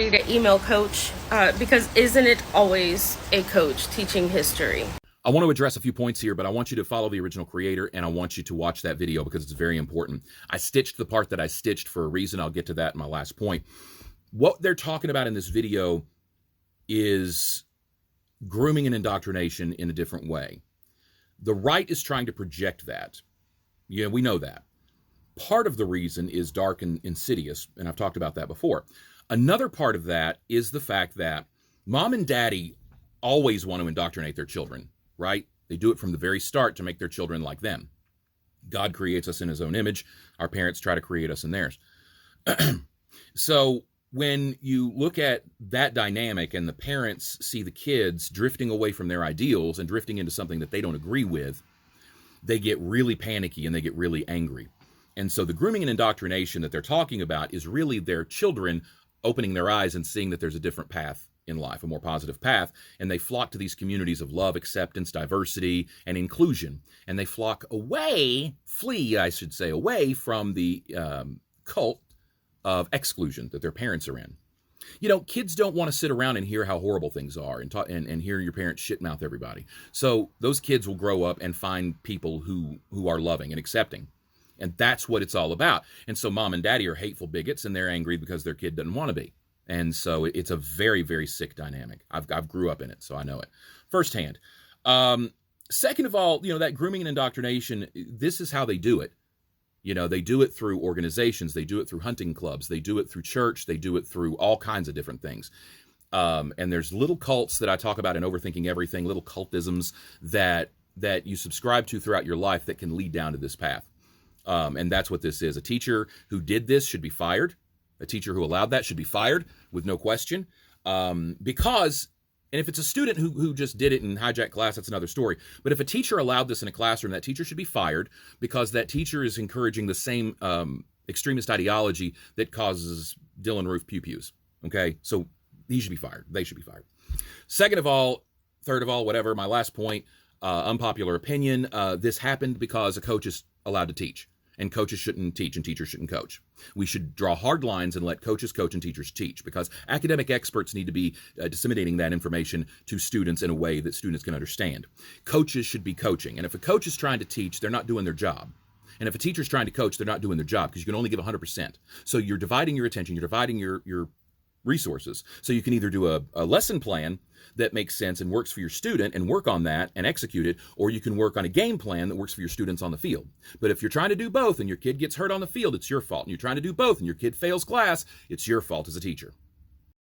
to email coach because isn't it always a coach teaching history? I want to address a few points here, but I want you to follow the original creator and I want you to watch that video because it's very important. I stitched the part that I stitched for a reason. I'll get to that in my last point. What they're talking about in this video is grooming and indoctrination in a different way. The right is trying to project that. Yeah, we know that. Part of the reason is dark and insidious, and I've talked about that before. Another part of that is the fact that mom and daddy always want to indoctrinate their children, right? They do it from the very start to make their children like them. God creates us in his own image. Our parents try to create us in theirs. So when you look at that dynamic and the parents see the kids drifting away from their ideals and drifting into something that they don't agree with, they get really panicky and they get really angry. And so the grooming and indoctrination that they're talking about is really their children opening their eyes and seeing that there's a different path in life, a more positive path, and they flock to these communities of love, acceptance, diversity, and inclusion. And they flee, I should say, away from the cult of exclusion that their parents are in. You know, kids don't want to sit around and hear how horrible things are and hear your parents shitmouth everybody. So those kids will grow up and find people who are loving and accepting. And that's what it's all about. And so mom and daddy are hateful bigots and they're angry because their kid doesn't want to be. And so it's a very, very sick dynamic. I've grew up in it, so I know it firsthand. Second of all, you know, that grooming and indoctrination, this is how they do it. You know, they do it through organizations. They do it through hunting clubs. They do it through church. They do it through all kinds of different things. And there's little cults that I talk about in Overthinking Everything, little cultisms that you subscribe to throughout your life that can lead down to this path. And that's what this is. A teacher who did this should be fired. A teacher who allowed that should be fired with no question. Because, and if it's a student who just did it and hijacked class, that's another story. But if a teacher allowed this in a classroom, that teacher should be fired because that teacher is encouraging the same extremist ideology that causes Dylan Roof pew-pews. Okay? So he should be fired. They should be fired. Second of all, third of all, whatever, my last point, unpopular opinion, this happened because a coach is allowed to teach. And coaches shouldn't teach and teachers shouldn't coach. We should draw hard lines and let coaches coach and teachers teach because academic experts need to be disseminating that information to students in a way that students can understand. Coaches should be coaching. And if a coach is trying to teach, they're not doing their job. And if a teacher's trying to coach, they're not doing their job because you can only give 100%. So you're dividing your attention, you're dividing your resources. So you can either do a lesson plan that makes sense and works for your student and work on that and execute it, or you can work on a game plan that works for your students on the field. But if you're trying to do both and your kid gets hurt on the field, it's your fault. And you're trying to do both and your kid fails class, it's your fault as a teacher.